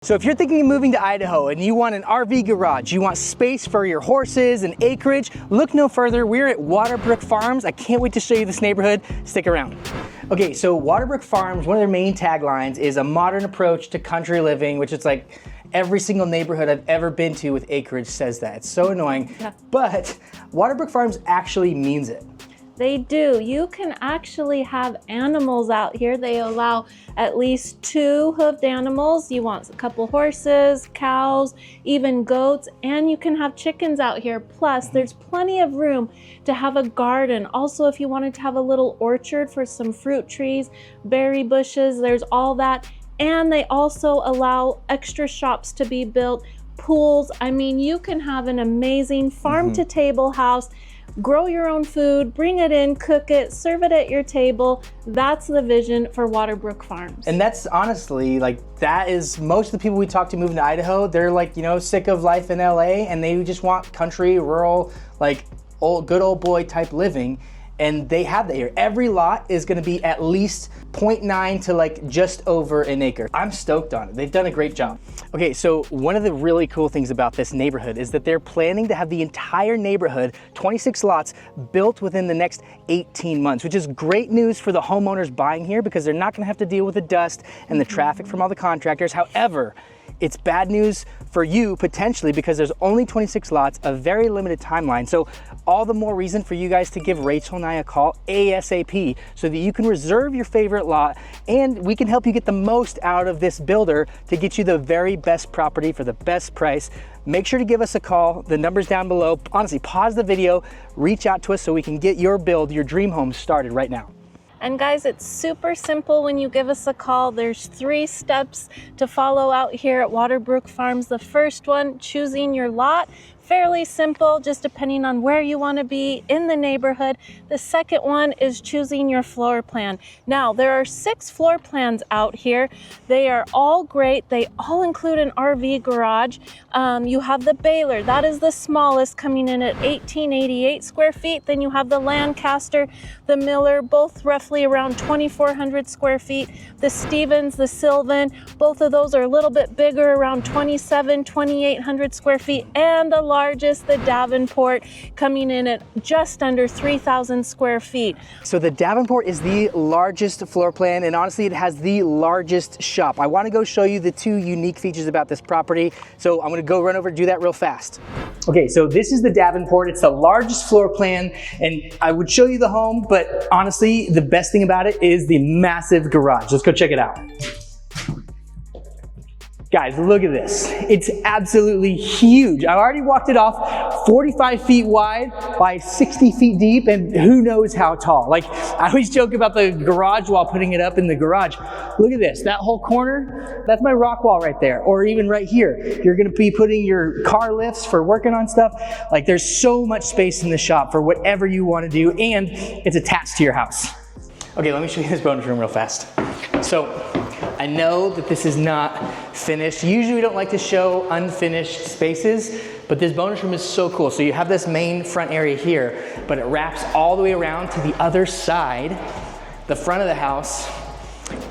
So if you're thinking of moving to Idaho and you want an RV garage, you want space for your horses and acreage, look no further. We're at Waterbrook Farms. I can't wait to show you this neighborhood. Stick around. Okay, so Waterbrook Farms, one of their main taglines is a modern approach to country living, which is like every single neighborhood I've ever been to with acreage says that. It's so annoying, but Waterbrook Farms actually means it. They do. You can actually have animals out here. They allow at least 2 hoofed animals. You want a couple horses, cows, even goats, and you can have chickens out here. Plus, there's plenty of room to have a garden. Also, if you wanted to have a little orchard for some fruit trees, berry bushes, there's all that. And they also allow extra shops to be built, pools. I mean, you can have an amazing farm-to-table house. Grow your own food, bring it in, cook it, serve it at your table. That's the vision for Waterbrook Farms. And that's honestly, like, that is most of the people we talk to moving to Idaho, they're like, you know, sick of life in LA and they just want country, rural, like good old boy type living. And they have that here. Every lot is gonna be at least 0.9 to like just over an acre. I'm stoked on it. They've done a great job. Okay, so one of the really cool things about this neighborhood is that they're planning to have the entire neighborhood, 26 lots, built within the next 18 months, which is great news for the homeowners buying here because they're not gonna have to deal with the dust and the traffic from all the contractors. However, it's bad news for you potentially because there's only 26 lots, a very limited timeline. So all the more reason for you guys to give Rachel and I a call ASAP so that you can reserve your favorite lot and we can help you get the most out of this builder to get you the very best property for the best price. Make sure to give us a call. The number's down below. Honestly, pause the video, reach out to us so we can get your build, your dream home started right now. And guys, it's super simple when you give us a call. There's 3 steps to follow out here at Waterbrook Farms. The first one, choosing your lot. Fairly simple, just depending on where you want to be in the neighborhood. The second one is choosing your floor plan. Now, there are 6 floor plans out here. They are all great. They all include an RV garage. You have the Baylor, that is the smallest, coming in at 1888 square feet. Then you have the Lancaster, the Miller, both roughly around 2,400 square feet. The Stevens, the Silven, both of those are a little bit bigger, around 2,800 square feet. And the largest, the Davenport, coming in at just under 3,000 square feet. So the Davenport is the largest floor plan, and honestly, it has the largest shop. I want to go show you the 2 unique features about this property. So I'm going to go run over and do that real fast. Okay, so this is the Davenport. It's the largest floor plan, and I would show you the home, but honestly, the best thing about it is the massive garage. Let's go check it out. Guys, look at this. It's absolutely huge. I already walked it off, 45 feet wide by 60 feet deep, and who knows how tall. Like, I always joke about the garage while putting it up in the garage. Look at this, that whole corner, that's my rock wall right there, or even right here. You're gonna be putting your car lifts for working on stuff. Like, there's so much space in the shop for whatever you wanna do, and it's attached to your house. Okay, let me show you this bonus room real fast. So, I know that this is not finished. Usually we don't like to show unfinished spaces, but this bonus room is so cool. So you have this main front area here, but it wraps all the way around to the other side, the front of the house,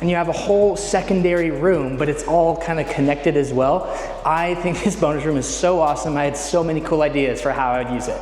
and you have a whole secondary room, but it's all kind of connected as well. I think this bonus room is so awesome. I had so many cool ideas for how I would use it.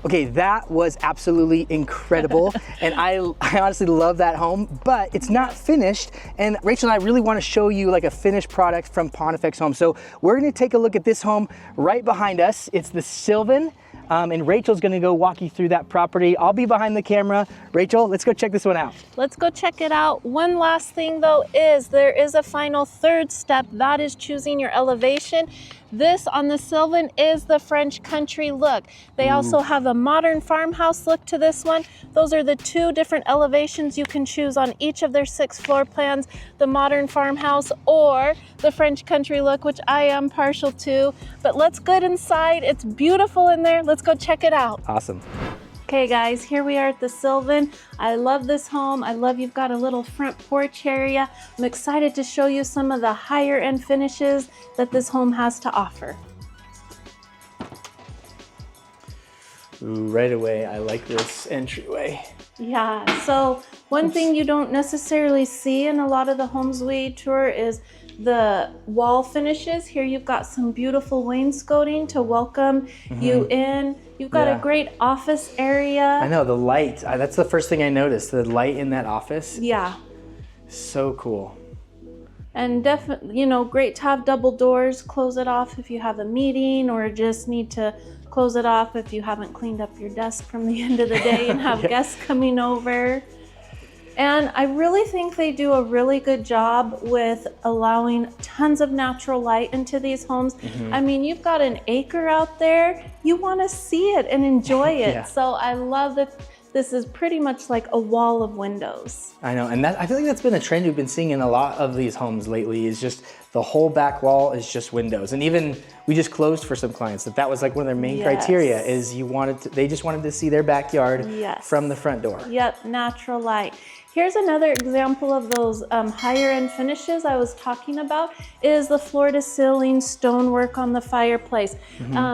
Okay, that was absolutely incredible. And I honestly love that home, but it's not finished. And Rachel and I really want to show you like a finished product from Pontifex Home. So we're going to take a look at this home right behind us. It's the Silven. And Rachel's gonna go walk you through that property. I'll be behind the camera. Rachel, let's go check this one out. Let's go check it out. One last thing though is there is a final 3rd step. That is choosing your elevation. This on the Silven is the French country look. They also have a modern farmhouse look to this one. Those are the 2 different elevations you can choose on each of their 6 floor plans, the modern farmhouse or the French country look, which I am partial to. But let's get inside. It's beautiful in there. Let's go check it out. Awesome. Okay guys, here we are at the Silven. I love this home. I love you've got a little front porch area. I'm excited to show you some of the higher end finishes that this home has to offer. Ooh, right away, I like this entryway. Yeah, so one thing you don't necessarily see in a lot of the homes we tour is the wall finishes. Here you've got some beautiful wainscoting to welcome you in. You've got a great office area. I know, the light, that's the first thing I noticed, the light in that office. Yeah. So cool. And definitely, you know, great to have double doors. Close it off if you have a meeting, or just need to close it off if you haven't cleaned up your desk from the end of the day and have guests coming over. And I really think they do a really good job with allowing tons of natural light into these homes. I mean, you've got an acre out there. You want to see it and enjoy it. So I love that this is pretty much like a wall of windows. I know, and I feel like that's been a trend we've been seeing in a lot of these homes lately, is just the whole back wall is just windows. And even we just closed for some clients that was like one of their main criteria, is they just wanted to see their backyard from the front door. Yep, natural light. Here's another example of those higher end finishes I was talking about, is the floor to ceiling stonework on the fireplace.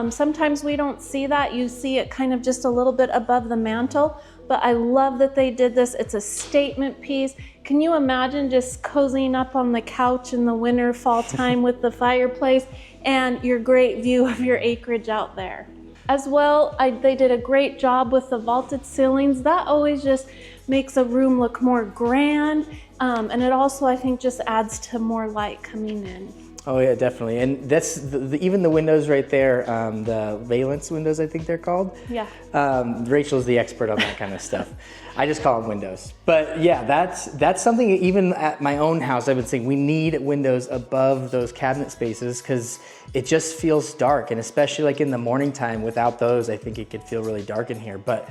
Sometimes we don't see that. You see it kind of just a little bit above the mantle, but I love that they did this. It's a statement piece. Can you imagine just cozying up on the couch in the winter, fall time with the fireplace and your great view of your acreage out there? As well, they did a great job with the vaulted ceilings. That always just makes a room look more grand, and it also, I think, just adds to more light coming in. Oh yeah, definitely. And that's even the windows right there, the valence windows, I think they're called. Yeah. Rachel's the expert on that kind of stuff. I just call them windows. But yeah, that's something even at my own house I've been saying, we need windows above those cabinet spaces, because it just feels dark. And especially like in the morning time, without those, I think it could feel really dark in here. But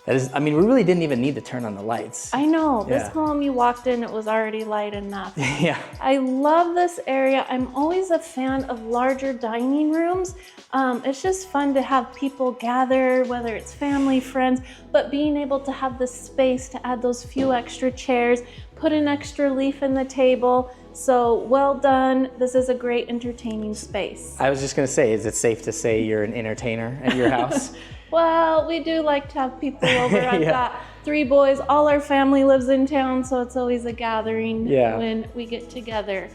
that is, I mean, we really didn't even need to turn on the lights. I know, this home you walked in, it was already light enough. Yeah. I love this area. I'm always a fan of larger dining rooms. It's just fun to have people gather, whether it's family, friends, but being able to have the space to add those few extra chairs, put an extra leaf in the table. So well done. This is a great entertaining space. I was just gonna say, is it safe to say you're an entertainer at your house? Well, we do like to have people over. I've got 3 boys. All our family lives in town, so it's always a gathering when we get together.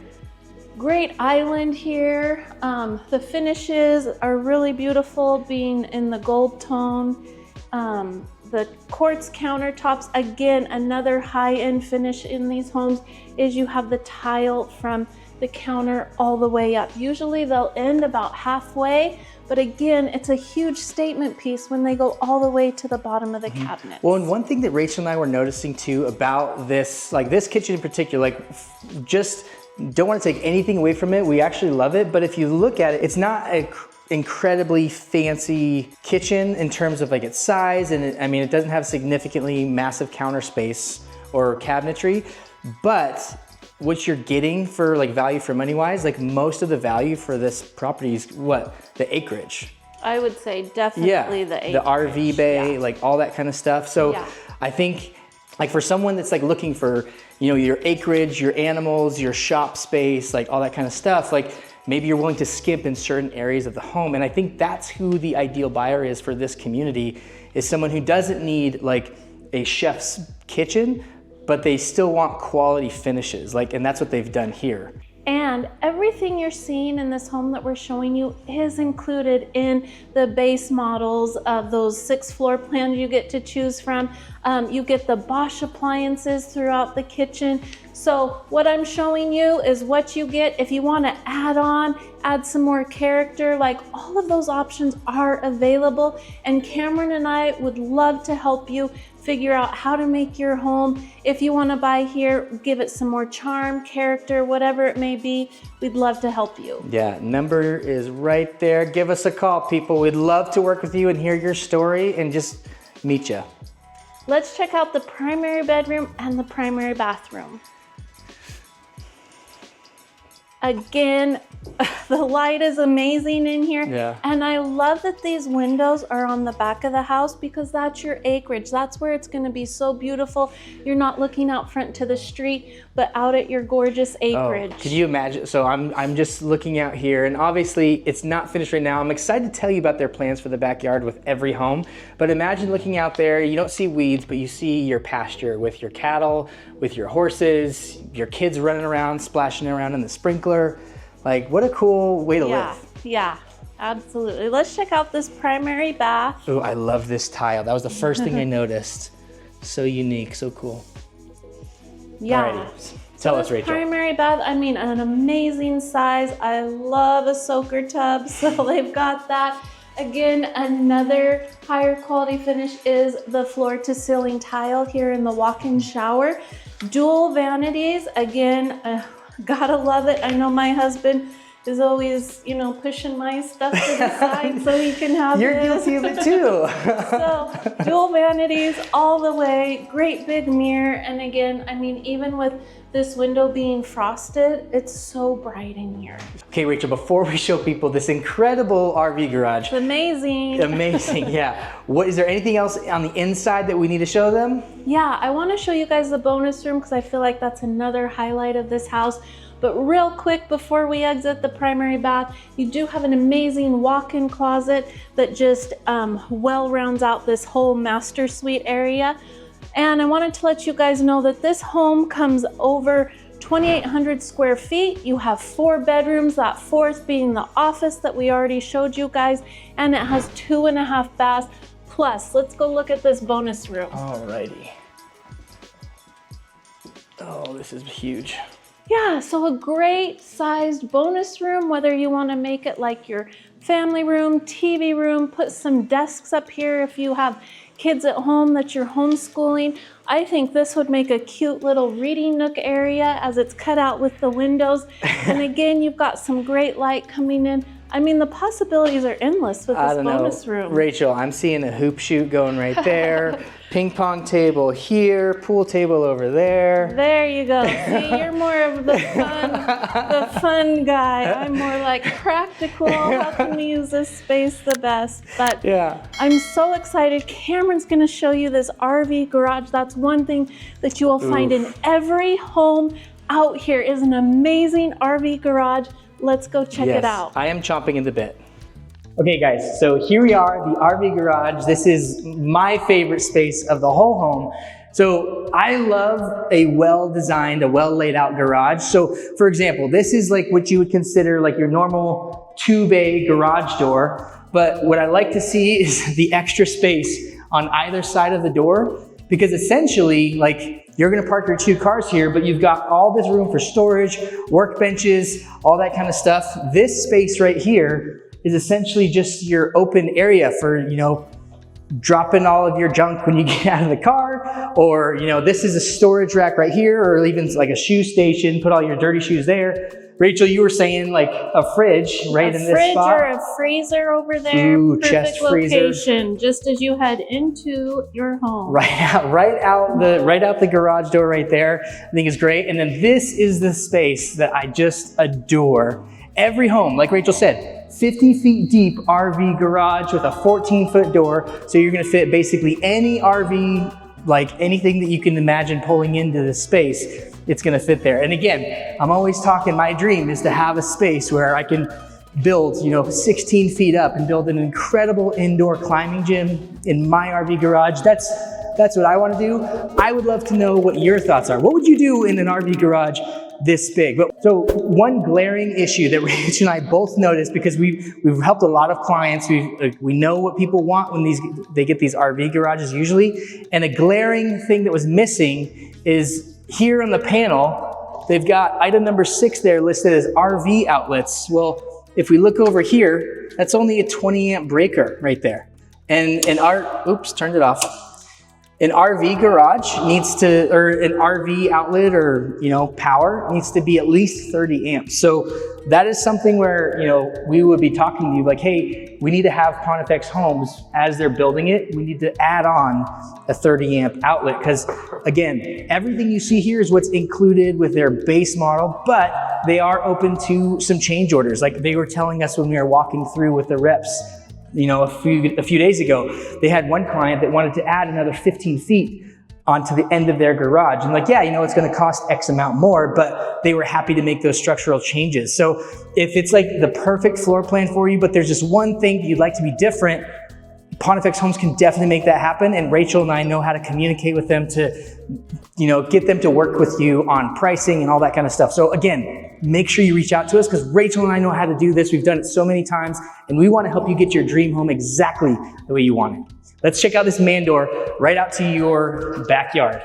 Great island here. The finishes are really beautiful, being in the gold tone. The quartz countertops, again, another high-end finish in these homes is you have the tile from the counter all the way up. Usually they'll end about halfway, but again, it's a huge statement piece when they go all the way to the bottom of the cabinet. Well, and one thing that Rachel and I were noticing too about this, like this kitchen in particular, like just don't want to take anything away from it. We actually love it, but if you look at it, it's not a incredibly fancy kitchen in terms of like its size, and I mean, it doesn't have significantly massive counter space or cabinetry, but what you're getting for like value for money wise, like most of the value for this property is what? The acreage. I would say definitely the acreage. The RV bay, like all that kind of stuff. So I think like for someone that's like looking for, you know, your acreage, your animals, your shop space, like all that kind of stuff, like maybe you're willing to skimp in certain areas of the home. And I think that's who the ideal buyer is for this community, is someone who doesn't need like a chef's kitchen, but they still want quality finishes, like, and that's what they've done here. And everything you're seeing in this home that we're showing you is included in the base models of those 6 floor plans you get to choose from. You get the Bosch appliances throughout the kitchen. So what I'm showing you is what you get. If you want to add some more character, like all of those options are available. And Cameron and I would love to help you figure out how to make your home. If you want to buy here, give it some more charm, character, whatever it may be, we'd love to help you. Yeah, number is right there. Give us a call, people. We'd love to work with you and hear your story and just meet you. Let's check out the primary bedroom and the primary bathroom. Again, the light is amazing in here. Yeah. And I love that these windows are on the back of the house, because that's your acreage. That's where it's going to be so beautiful. You're not looking out front to the street, but out at your gorgeous acreage. Oh, can you imagine? So I'm just looking out here, and obviously it's not finished right now. I'm excited to tell you about their plans for the backyard with every home. But imagine looking out there, you don't see weeds, but you see your pasture with your cattle, with your horses, your kids running around, splashing around in the sprinklers. sprinkler. Like, what a cool way to live. Yeah, absolutely. Let's check out this primary bath. Oh, I love this tile. That was the first thing I noticed. So unique, so cool. Yeah. Alrighty. Tell us, Rachel. Primary bath, I mean, an amazing size. I love a soaker tub, so they've got that. Again, another higher quality finish is the floor to ceiling tile here in the walk-in shower. Dual vanities, again, gotta love it. I know my husband is always, you know, pushing my stuff to the side so he can have You're this. guilty of it too. So dual vanities all the way, great big mirror. And again, I mean, even with this window being frosted, it's so bright in here. Okay, Rachel, before we show people this incredible RV garage. It's amazing. Amazing, yeah. Is there anything else on the inside that we need to show them? Yeah, I want to show you guys the bonus room because I feel like that's another highlight of this house. But real quick, before we exit the primary bath, you do have an amazing walk-in closet that just well rounds out this whole master suite area. And I wanted to let you guys know that this home comes over 2,800 square feet. You have 4 bedrooms, that 4th being the office that we already showed you guys, and it has 2.5 baths. Plus, let's go look at this bonus room. Alrighty. Oh, this is huge. Yeah, so a great sized bonus room, whether you want to make it like your family room, TV room, put some desks up here if you have kids at home that you're homeschooling. I think this would make a cute little reading nook area as it's cut out with the windows. And again, you've got some great light coming in. I mean, the possibilities are endless with this bonus room. Rachel, I'm seeing a hoop chute going right there. Ping pong table here, pool table over there. There you go. See, you're more of the fun guy. I'm more like practical. How can we use this space the best? But yeah, I'm so excited. Cameron's going to show you this RV garage. That's one thing that you will find in every home out here is an amazing RV garage. Let's go check it out. I am chomping at the bit. Okay guys, so here we are, the RV garage. This is my favorite space of the whole home. So I love a well-designed, a well-laid-out garage. So for example, this is like what you would consider like your normal 2-bay garage door. But what I like to see is the extra space on either side of the door, because essentially, like, you're gonna park your 2 cars here, but you've got all this room for storage, workbenches, all that kind of stuff. This space right here is essentially just your open area for, you know, dropping all of your junk when you get out of the car, or, you know, this is a storage rack right here, or even like a shoe station, put all your dirty shoes there. Rachel, you were saying like a fridge right in this spot. A fridge or a freezer over there. Ooh, perfect chest freezer. location, just as you head into your home. Right out the garage door right there. I think is great. And then this is the space that I just adore. Every home, like Rachel said, 50 feet deep RV garage with a 14-foot door. So you're gonna fit basically any RV, like anything that you can imagine pulling into this space, it's gonna fit there. And again, I'm always talking, my dream is to have a space where I can build, you know, 16 feet up and build an incredible indoor climbing gym in my RV garage. That's what I wanna do. I would love to know what your thoughts are. What would you do in an RV garage this big? But so one glaring issue that Rich and I both noticed, because we've helped a lot of clients, we know what people want when they get these RV garages usually, and a glaring thing that was missing is here on the panel, they've got item number 6 there listed as RV outlets. Well, if we look over here, that's only a 20 amp breaker right there. And oops, turned it off. An RV garage needs to, or an RV outlet or, you know, power needs to be at least 30 amps. So that is something where, you know, we would be talking to you like, hey, we need to have Pontifex Homes, as they're building it, we need to add on a 30 amp outlet. Because again, everything you see here is what's included with their base model, but they are open to some change orders. Like they were telling us when we were walking through with the reps, you know, a few days ago, they had one client that wanted to add another 15 feet onto the end of their garage. And like, yeah, you know, it's gonna cost X amount more, but they were happy to make those structural changes. So if it's like the perfect floor plan for you, but there's just one thing you'd like to be different, Pontifex Homes can definitely make that happen. And Rachel and I know how to communicate with them to, you know, get them to work with you on pricing and all that kind of stuff. So again, make sure you reach out to us because Rachel and I know how to do this. We've done it so many times, and we want to help you get your dream home exactly the way you want it. Let's check out this man door right out to your backyard.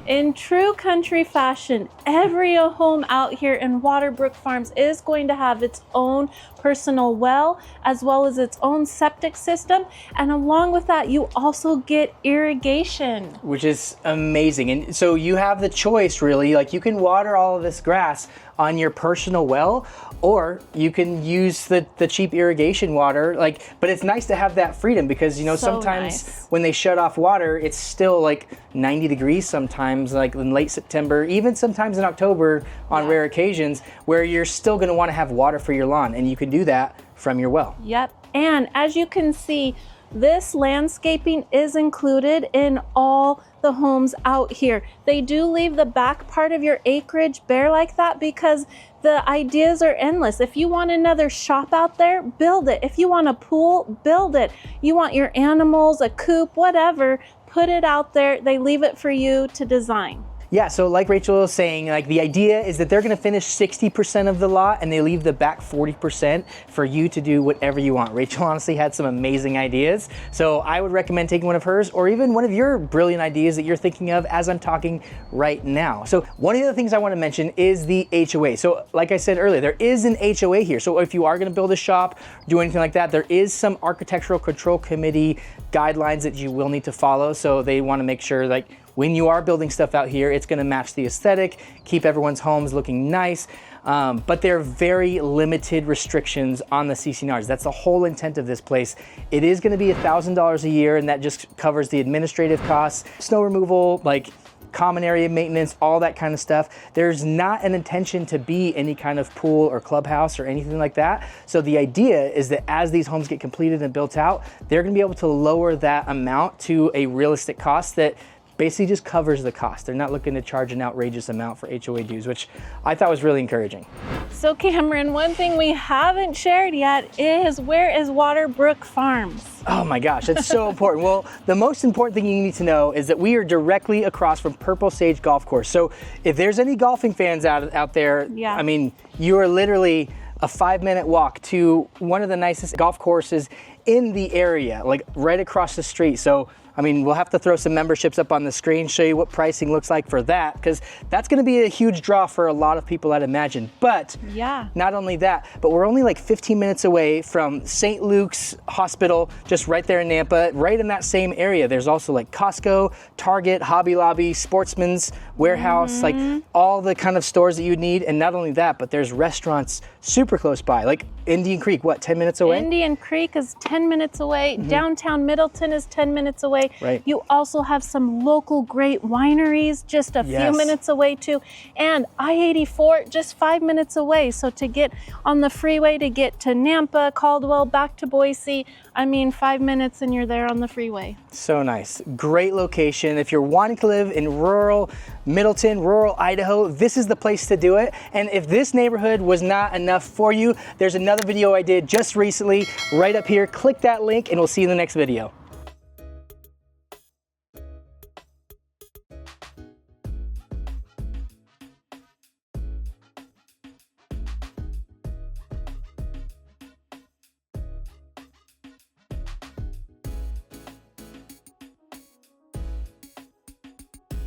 In true country fashion, every home out here in Waterbrook Farms is going to have its own personal well, as well as its own septic system. And along with that, you also get irrigation. Which is amazing. And so you have the choice really, like you can water all of this grass on your personal well, or you can use the cheap irrigation water, but it's nice to have that freedom because, you know, So sometimes nice. when they shut off water, it's still like 90 degrees sometimes, like in late September, even sometimes in October on rare occasions, where you're still gonna wanna have water for your lawn, and you can do that from your well. Yep, and as you can see, this landscaping is included in all the homes out here. They do leave the back part of your acreage bare like that because the ideas are endless. If you want another shop out there, build it. If you want a pool, build it. You want your animals, a coop, whatever, put it out there. They leave it for you to design. Yeah, so like Rachel was saying, like the idea is that they're gonna finish 60% of the lot and they leave the back 40% for you to do whatever you want. Rachel honestly had some amazing ideas. So I would recommend taking one of hers or even one of your brilliant ideas that you're thinking of as I'm talking right now. So one of the other things I wanna mention is the HOA. So like I said earlier, there is an HOA here. So if you are gonna build a shop, do anything like that, there is some Architectural Control Committee guidelines that you will need to follow. So they wanna make sure like when you are building stuff out here, it's gonna match the aesthetic, keep everyone's homes looking nice, but there are very limited restrictions on the CC&Rs. That's the whole intent of this place. It is gonna be $1,000 a year, and that just covers the administrative costs, snow removal, like common area maintenance, all that kind of stuff. There's not an intention to be any kind of pool or clubhouse or anything like that. So the idea is that as these homes get completed and built out, they're gonna be able to lower that amount to a realistic cost that basically just covers the cost. They're not looking to charge an outrageous amount for HOA dues, which I thought was really encouraging. So Cameron, one thing we haven't shared yet is where is Waterbrook Farms? Oh my gosh, that's so important. Well, the most important thing you need to know is that we are directly across from Purple Sage Golf Course. So if there's any golfing fans out there, Yeah. I mean, you are literally a 5-minute walk to one of the nicest golf courses in the area, like right across the street. So I mean, we'll have to throw some memberships up on the screen, show you what pricing looks like for that, because that's gonna be a huge draw for a lot of people, I'd imagine. But yeah, not only that, but we're only like 15 minutes away from St. Luke's Hospital, just right there in Nampa, right in that same area. There's also like Costco, Target, Hobby Lobby, Sportsman's Warehouse, like all the kind of stores that you need. And not only that, but there's restaurants super close by, like Indian Creek, what, 10 minutes away? Indian Creek is 10 minutes away. Downtown Middleton is 10 minutes away. Right. You also have some local great wineries just a few minutes away too. And I-84 just 5 minutes away. So to get on the freeway to get to Nampa, Caldwell, back to Boise, I mean 5 minutes and you're there on the freeway. So nice. Great location. If you're wanting to live in rural Middleton, rural Idaho, this is the place to do it. And if this neighborhood was not enough for you, there's another video I did just recently right up here. Click that link and we'll see you in the next video.